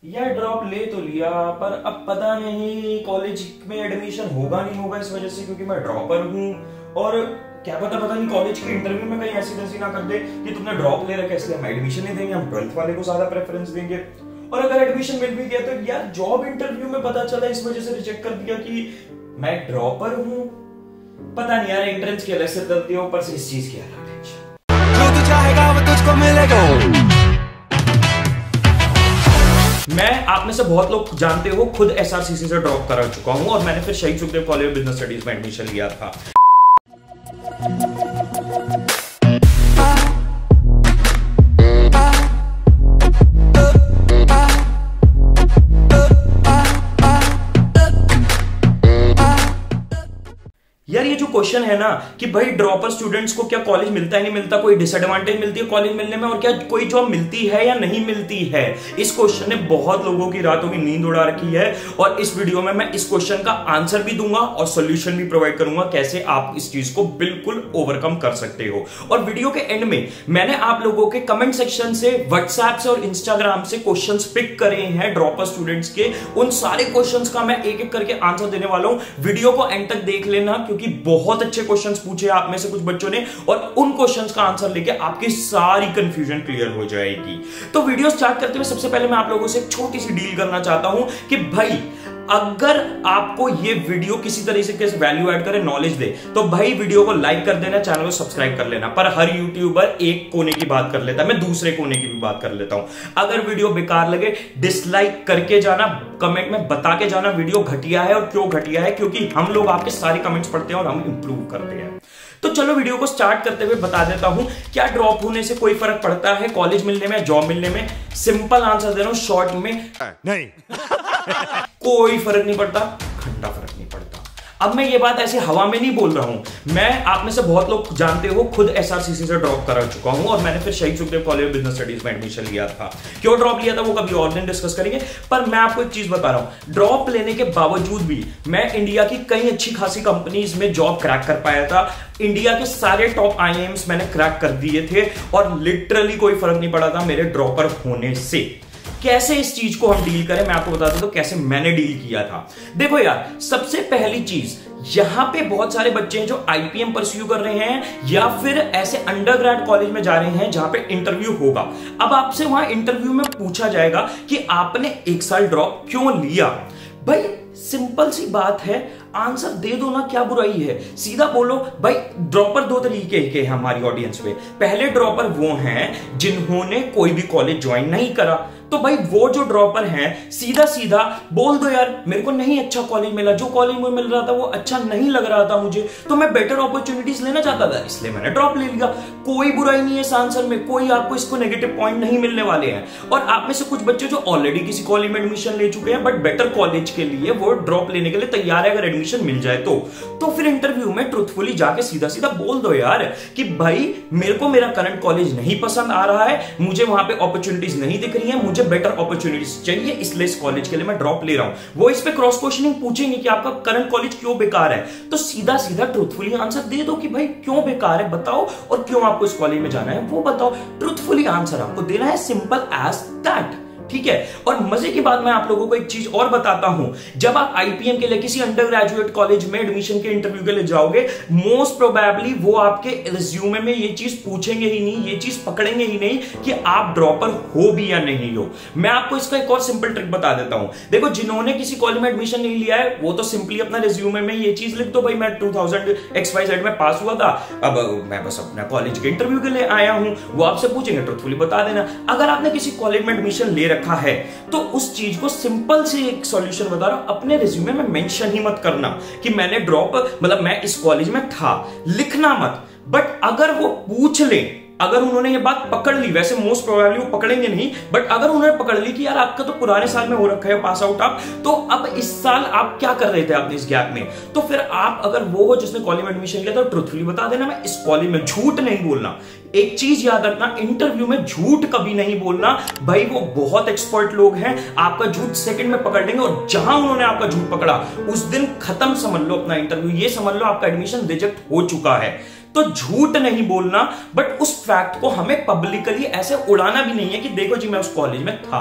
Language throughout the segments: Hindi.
यार ड्रॉप ले तो लिया, पर अब पता नहीं कॉलेज में एडमिशन होगा नहीं होगा इस वजह से, क्योंकि मैं ड्रॉपर हूँ। और क्या पता नहीं कॉलेज के इंटरव्यू में कहीं ऐसी तैसी ना कर दे कि तुमने ड्रॉप ले रखा है इसलिए हम एडमिशन नहीं देंगे, हम 12th वाले को ज्यादा प्रेफरेंस देंगे। और अगर एडमिशन मिल भी गया तो यार जॉब इंटरव्यू में पता चला इस वजह से रिजेक्ट कर दिया कि मैं ड्रॉपर हूँ। पता नहीं यार, एंट्रेंस की अलग से गलती हो, ऊपर से इस चीज की अलग टेंशन। जो तू चाहेगा वो तुझको मिलेगा। मैं आप में से बहुत लोग जानते हो, खुद एसआरसीसी से ड्रॉप करा चुका हूं और मैंने फिर शहीद Sukhdev college of business studies में एडमिशन लिया था। यार ये जो क्वेश्चन है ना कि भाई ड्रॉपर स्टूडेंट्स को क्या कॉलेज मिलता है नहीं मिलता, कोई डिसएडवांटेज मिलती है कॉलेज मिलने में, और क्या कोई जॉब मिलती है या नहीं मिलती है, इस क्वेश्चन ने बहुत लोगों की रातों की नींद उड़ा रखी है। और इस वीडियो में मैं इस क्वेश्चन का आंसर भी दूंगा और सोल्यूशन भी प्रोवाइड करूंगा कैसे आप इस चीज को बिल्कुल ओवरकम कर सकते हो। और वीडियो के एंड में मैंने आप लोगों के कमेंट सेक्शन से, व्हाट्सएप से और इंस्टाग्राम से क्वेश्चन पिक करे हैं ड्रॉपर स्टूडेंट्स के, उन सारे क्वेश्चन का मैं एक एक करके आंसर देने वाला हूं। वीडियो को एंड तक देख लेना, क्योंकि बहुत अच्छे क्वेश्चंस पूछे आप में से कुछ बच्चों ने, और उन क्वेश्चंस का आंसर लेके आपकी सारी कंफ्यूजन क्लियर हो जाएगी। तो वीडियो स्टार्ट करते हुए सबसे पहले मैं आप लोगों से एक छोटी सी डील करना चाहता हूं कि भाई अगर आपको ये वीडियो किसी तरीके से वैल्यू ऐड करे, नॉलेज दे, तो भाई वीडियो को लाइक कर देना, चैनल को सब्सक्राइब कर लेना। पर हर यूट्यूबर एक कोने की बात कर लेता है, मैं दूसरे कोने की भी बात कर लेता हूं। अगर वीडियो बेकार लगे डिसलाइक करके जाना, कमेंट में बता के जाना वीडियो घटिया है और क्यों घटिया है, क्योंकि हम लोग आपके सारे कमेंट्स पढ़ते हैं और हम इंप्रूव करते हैं। तो चलो वीडियो को स्टार्ट करते हुए बता देता हूं, क्या ड्रॉप होने से कोई फर्क पड़ता है कॉलेज मिलने में, जॉब मिलने में? सिंपल आंसर दे रहा हूं शॉर्ट में, नहीं। कोई फर्क नहीं पड़ता, घंटा फर्क नहीं पड़ता। अब मैं ये बात ऐसे हवा में नहीं बोल रहा हूं, मैं आप में से बहुत लोग जानते हो, खुद एसआरसीसी से ड्रॉप करा चुका हूं और मैंने फिर शहीद Sukhdev college of business studies में एडमिशन लिया था। क्यों ड्रॉप लिया था वो कभी और दिन डिस्कस करेंगे, पर मैं आपको एक चीज बता रहा हूं, ड्रॉप लेने के बावजूद भी मैं इंडिया की कई अच्छी खासी कंपनीज में जॉब क्रैक कर पाया था। इंडिया के सारे टॉप आईआईएम्स मैंने क्रैक कर दिए थे और लिटरली कोई फर्क नहीं पड़ा था मेरे ड्रॉपर होने से। कैसे इस चीज को हम डील करें मैं आपको बताता हूं, तो कैसे मैंने डील किया था। देखो यार, सबसे पहली चीज, यहां पे बहुत सारे बच्चे हैं जो आईपीएम परस्यू कर रहे हैं या फिर ऐसे अंडरग्रेड कॉलेज में जा रहे हैं जहां पे इंटरव्यू होगा। अब आपसे वहां इंटरव्यू में पूछा जाएगा कि आपने 1 साल ड्रॉप क्यों लिया। भाई सिंपल सी बात है, आंसर दे दो ना, क्या बुराई है, सीधा बोलो। भाई ड्रॉपर 2 तरीके के हैं हमारी ऑडियंस में। पहले ड्रॉपर वो हैं जिन्होंने कोई भी कॉलेज ज्वाइन नहीं करा, तो भाई वो जो ड्रॉपर हैं सीधा सीधा बोल दो यार मेरे को नहीं अच्छा कॉलेज मिला, जो कॉलेज में मिल रहा था वो अच्छा नहीं लग रहा था मुझे, तो मैं बेटर अपॉर्चुनिटीज लेना चाहता था इसलिए मैंने ड्रॉप ले लिया। कोई बुराई नहीं है इस आंसर में, कोई आपको इसको नेगेटिव पॉइंट नहीं मिलने वाले हैं। और आप में से कुछ बच्चे जो ऑलरेडी किसी कॉलेज में एडमिशन ले चुके हैं बट बेटर कॉलेज के लिए वो ड्रॉप लेने के लिए तैयार है अगर एडमिशन मिल जाए तो फिर इंटरव्यू में ट्रूथफुली जाके सीधा सीधा बोल दो यार कि भाई मेरे को मेरा करंट कॉलेज नहीं पसंद आ रहा है, मुझे वहां पे अपॉर्चुनिटीज नहीं दिख रही है, मुझे बेटर अपॉर्चुनिटीज चाहिए, इसलिए इस कॉलेज के लिए मैं ड्रॉप ले रहा हूं। वो इस पे क्रॉस क्वेश्चनिंग पूछेंगे कि आपका करंट कॉलेज क्यों बेकार है, तो सीधा सीधा ट्रूथफुली आंसर दे दो कि भाई क्यों बेकार है बताओ, और क्यों आपको इस कॉलेज में जाना है वो बताओ। ट्रूथफुली आंसर आपको देना है, सिंपल एज दैट, ठीक है। और मजे की बात मैं आप लोगों को एक चीज और बताता हूं, जब आप आईपीएम के लिए किसी अंडर ग्रेजुएट कॉलेज में एडमिशन के इंटरव्यू के लिए जाओगे, मोस्ट प्रोबेबली वो आपके रिज्यूमे में ये चीज पूछेंगे ही नहीं, ये चीज पकड़ेंगे ही नहीं कि आप ड्रॉपर हो भी या नहीं हो। मैं आपको इसका एक और सिंपल ट्रिक बता देता हूं। देखो, जिन्होंने किसी कॉलेज में एडमिशन नहीं लिया है वो तो सिंपली अपना रिज्यूमे में ये चीज लिख दो, भाई मैं 2000XYZ में पास हुआ था, अब मैं बस अपना कॉलेज के इंटरव्यू के लिए आया हूं। वो आपसे पूछेंगे, ट्रूथफुली बता देना। अगर आपने किसी कॉलेज में एडमिशन ले रखा है तो उस चीज को सिंपल से एक सॉल्यूशन बता रहा हूं, अपने रिज्यूमे में मेंशन ही मत करना कि मैंने ड्रॉप मतलब मैं इस कॉलेज में था, लिखना मत। बट अगर वो पूछ ले, अगर उन्होंने ये बात पकड़ ली, वैसे मोस्ट प्रोबेबली वो पकड़ेंगे नहीं, बट अगर उन्होंने पकड़ ली कि यार आपका तो पुराने साल में हो रखा है पास आउट आप, तो अब इस साल आप क्या कर रहे थे आपने इस गैप में, तो फिर आप अगर वो हो जिसने कॉलेज में एडमिशन लिया तो ट्रूथफुली बता देना मैं इस कॉलेज में, झूठ नहीं बोलना। एक चीज याद रखना, इंटरव्यू में झूठ कभी नहीं बोलना। भाई वो बहुत एक्सपर्ट लोग हैं, आपका झूठ सेकंड में पकड़ लेंगे, और जहां उन्होंने आपका झूठ पकड़ा उस दिन खत्म समझ लो अपना इंटरव्यू, ये समझ लो आपका एडमिशन रिजेक्ट हो चुका है। तो झूठ नहीं बोलना, बट उस फैक्ट को हमें पब्लिकली ऐसे उड़ाना भी नहीं है कि देखो जी मैं उस कॉलेज में था।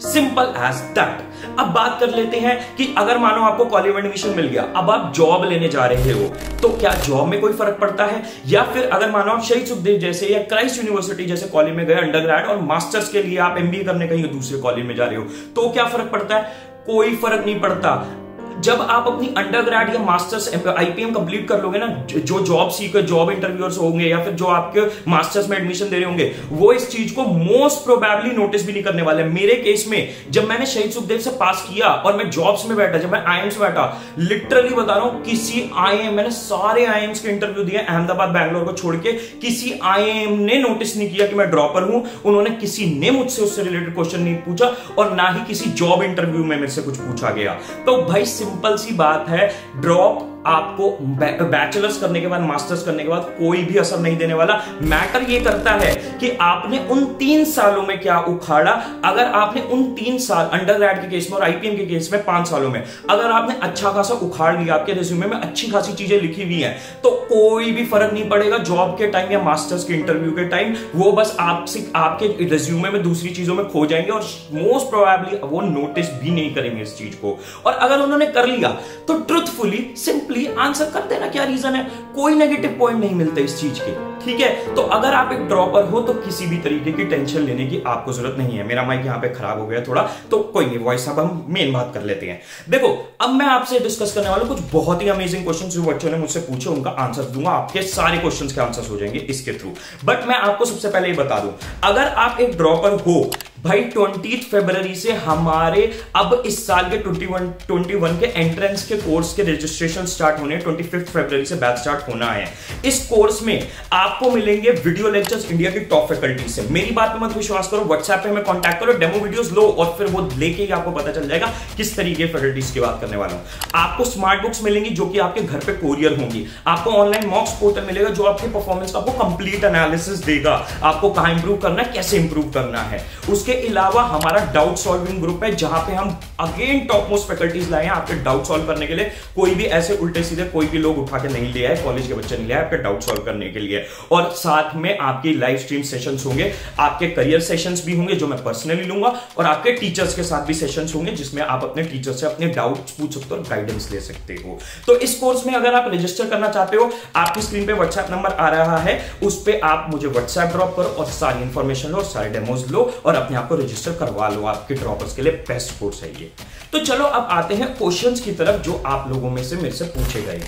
Simple as that. अब बात कर लेते हैं कि अगर मानो आपको कॉलेज में एडमिशन मिल गया, अब आप जॉब लेने जा रहे हो, तो क्या जॉब में कोई फर्क पड़ता है? या फिर अगर मानो आप शहीद सुखदेव जैसे या क्राइस्ट यूनिवर्सिटी जैसे कॉलेज में गए अंडरग्रेड और मास्टर्स के लिए आप एमबीए करने कहीं दूसरे कॉलेज में जा रहे हो, तो क्या फर्क पड़ता है? कोई फर्क नहीं पड़ता। जब आप अपनी अंडरग्रेड या मास्टर्स आईपीएम कंप्लीट कर लोगे ना, जो जॉब सीकर जॉब इंटरव्यूअर्स होंगे या फिर जो आपके मास्टर्स में एडमिशन दे रहे होंगे, वो इस चीज को मोस्ट प्रोबेबली नोटिस भी नहीं करने वाले। मेरे केस में जब मैंने शहीद सुखदेव से पास किया और मैं जॉब्स में बैठा, जब मैं आईएम्स में बैठा, लिटरली बता रहा हूं, किसी आईएम, मैंने सारे आईएम्स के इंटरव्यू दिए अहमदाबाद बैंगलोर को छोड़ के, किसी आईएम ने नोटिस नहीं किया कि मैं ड्रॉपर हूं। उन्होंने किसी ने मुझसे उससे रिलेटेड क्वेश्चन नहीं पूछा और ना ही किसी जॉब इंटरव्यू में मेरे से कुछ पूछा गया। तो भाई सिंपल सी बात है, ड्रॉप आपको बैचलर्स करने के बाद, मास्टर्स करने के बाद कोई भी असर नहीं देने वाला। मैटर ये करता है कि आपने उन 3 सालों में क्या उखाड़ा। अगर आपने उन 3 साल अंडरग्रेड के केस में और आईपीएम के केस में 5 सालों में अगर आपने अच्छा खासा उखाड़ लिया, आपके रिज्यूमे में अच्छी खासी चीजें लिखी हुई हैं, तो कोई भी फर्क नहीं पड़ेगा जॉब के टाइम या मास्टर्स के इंटरव्यू के टाइम। वो बस आपसे आपके रिज्यूमे में दूसरी चीजों में खो जाएंगे और मोस्ट प्रोबेबली वो नोटिस भी नहीं करेंगे इस चीज को। और अगर उन्होंने कर लिया तो ट्रुथफुली सिंपली आंसर कर देना क्या रीजन है। कोई नेगेटिव पॉइंट नहीं मिलता इस चीज के, ठीक है। तो अगर आप एक ड्रॉपर हो तो किसी भी तरीके की टेंशन लेने की आपको जरूरत नहीं है। मेरा माइक यहां पे खराब हो गया थोड़ा, तो कोई नहीं, वॉइस अब हम मेन बात कर लेते हैं। देखो, अब मैं आपसे डिस्कस करने वाला कुछ बहुत ही अमेजिंग क्वेश्चन जो बच्चों ने मुझसे पूछे, उनका आंसर दूंगा। आपके सारे क्वेश्चन के आंसर्स हो जाएंगे इसके थ्रू। बट मैं आपको सबसे पहले ये बता दूं, अगर आप एक ड्रॉपर हो भाई, 20 फरवरी से हमारे अब इस साल के 21 के एंट्रेंस के कोर्स के रजिस्ट्रेशन स्टार्ट होने, 25 फरवरी से बैच स्टार्ट होना है। इस कोर्स में आपको मिलेंगे वीडियो लेक्चर्स इंडिया की टॉप फैकल्टी से। मेरी बात पे मत विश्वास करो, व्हाट्सएप पे हमें कांटेक्ट करो, डेमो वीडियोस लो और फिर वो लेके ही आपको पता चल जाएगा किस तरीके फैकल्टीज की बात करने वाला हूं। आपको स्मार्ट बुक्स मिलेंगी जो कि आपके घर पे कोरियर होंगी। आपको ऑनलाइन मॉक्स पोर्टल मिलेगा जो आपके परफॉर्मेंस का आपको कंप्लीट एनालिसिस देगा, आपको कहां इंप्रूव करना है, कैसे इंप्रूव करना है। उसके अलावा हमारा डाउट सॉल्विंग ग्रुप है जहां पे हम अगेन टॉप मोस्ट फैकल्टीज लाए हैं आपके डाउट सॉल्व करने के लिए। कोई भी ऐसे उल्टे सीधे कोई भी लोग उठा के नहीं ले आए, कॉलेज के बच्चे नहीं ले आए आपके डाउट सॉल्व करने के लिए। और साथ में आपकी लाइव स्ट्रीम सेशंस होंगे, आपके करियर सेशंस भी होंगे जो मैं पर्सनली लूंगा, और आपके टीचर्स के साथ भी सेशंस होंगे जिसमें आप अपने टीचर से अपने डाउट्स पूछ सकते हो और गाइडेंस ले सकते हो। तो इस कोर्स में अगर आप रजिस्टर करना चाहते हो, आपकी स्क्रीन पे व्हाट्सएप नंबर आ रहा है, उस पर आप मुझे व्हाट्सएप ड्रॉप करो और सारी इंफॉर्मेशन लो और सारे डेमोज लो और अपने आप को रजिस्टर करवा लो। आपके ड्रॉपर्स के लिए बेस्ट कोर्स है ये। तो चलो अब आते हैं क्वेश्चंस की तरफ जो आप लोगों में से मेरे से पूछे गए।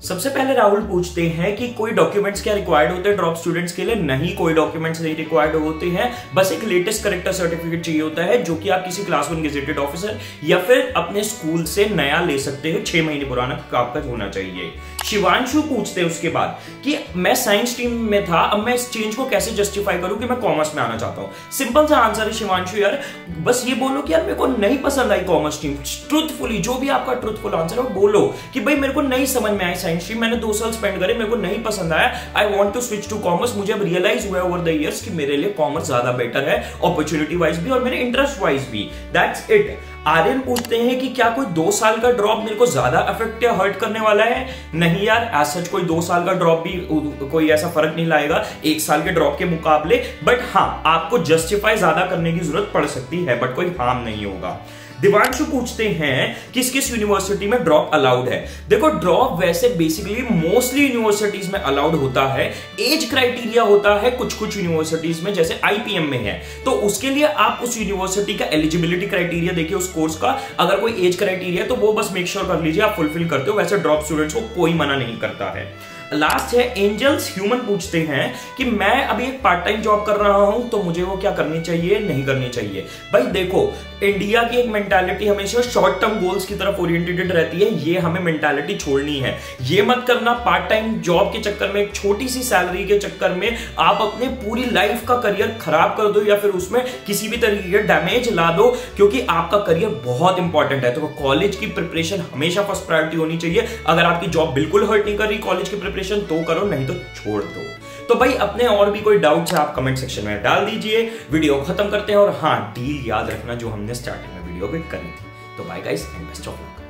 सबसे पहले राहुल पूछते हैं कि कोई डॉक्यूमेंट्स क्या रिक्वायर्ड होते हैं ड्रॉप स्टूडेंट्स के लिए? नहीं, कोई डॉक्यूमेंट्स नहीं रिक्वायर्ड होते हैं, बस एक लेटेस्ट करेक्टर सर्टिफिकेट चाहिए होता है जो कि आप किसी क्लास 1 गेजेटेड ऑफिसर या फिर अपने स्कूल से नया ले सकते हो, 6 महीने पुराना आपका होना चाहिए। शिवांशु पूछते हैं उसके बाद कि मैं साइंस स्ट्रीम में था, अब मैं इस चेंज को कैसे जस्टिफाई करूं कि मैं कॉमर्स में आना चाहता हूं? सिंपल सा आंसर है शिवांशु यार, बस ये बोलो कि यार मेरे को नहीं पसंद आई कॉमर्स स्ट्रीम। ट्रुथफुली जो भी आपका ट्रुथफुल आंसर है वो बोलो कि भाई मेरे को नहीं समझ में आई साइंस स्ट्रीम, मैंने 2 साल स्पेंड करे, मेरे को नहीं पसंद आया, I want to switch to commerce. मुझे अब रियलाइज हुआ ओवर द इयर्स कि मेरे लिए कॉमर्स ज्यादा बेटर है, अपॉर्चुनिटी वाइज भी और मेरे इंटरेस्ट वाइज भी। That's it. आर्यन पूछते हैं कि क्या कोई 2 साल का ड्रॉप मेरे को ज्यादा अफेक्ट या हर्ट करने वाला है? नहीं यार, एज सच कोई 2 साल का ड्रॉप भी कोई ऐसा फर्क नहीं लाएगा 1 साल के ड्रॉप के मुकाबले। बट हाँ, आपको जस्टिफाई ज्यादा करने की जरूरत पड़ सकती है, बट कोई हार्म नहीं होगा। दिवांशु पूछते हैं किस किस यूनिवर्सिटी में ड्रॉप अलाउड है? देखो, ड्रॉप वैसे बेसिकली मोस्टली यूनिवर्सिटीज में अलाउड होता है। एज क्राइटेरिया होता है कुछ कुछ यूनिवर्सिटीज में, जैसे आईपीएम में है, तो उसके लिए आप उस यूनिवर्सिटी का एलिजिबिलिटी क्राइटेरिया देखिए उस कोर्स का। अगर कोई एज क्राइटेरिया है तो वो बस मेक श्योर कर लीजिए आप फुलफिल करते हो। वैसे ड्रॉप स्टूडेंट्स को कोई मना नहीं करता है। लास्ट है एंजल्स ह्यूमन पूछते हैं कि मैं अभी एक पार्ट टाइम जॉब कर रहा हूं तो मुझे वो क्या करनी चाहिए, नहीं करनी चाहिए? भाई देखो, इंडिया की एक मेंटालिटी हमेशा शॉर्ट टर्म गोल्स की तरफ ओरिएंटेड रहती है, ये हमें मेंटालिटी छोड़नी है। ये मत करना पार्ट टाइम जॉब के चक्कर में, एक छोटी सी सैलरी के चक्कर में आप अपने पूरी लाइफ का करियर खराब कर दो या फिर उसमें किसी भी तरीके का डैमेज ला दो, क्योंकि आपका करियर बहुत इंपॉर्टेंट है। तो कॉलेज की प्रिपरेशन हमेशा फर्स्ट प्रायोरिटी होनी चाहिए। अगर आपकी जॉब बिल्कुल हर्ट नहीं कर रही कॉलेज की प्रिपरेशन तो करो, नहीं तो छोड़ दो। तो भाई अपने और भी कोई डाउट्स है आप कमेंट सेक्शन में डाल दीजिए। वीडियो खत्म करते हैं और हाँ, डील याद रखना जो हमने स्टार्टिंग में वीडियो पे करी थी। तो bye guys and best of luck.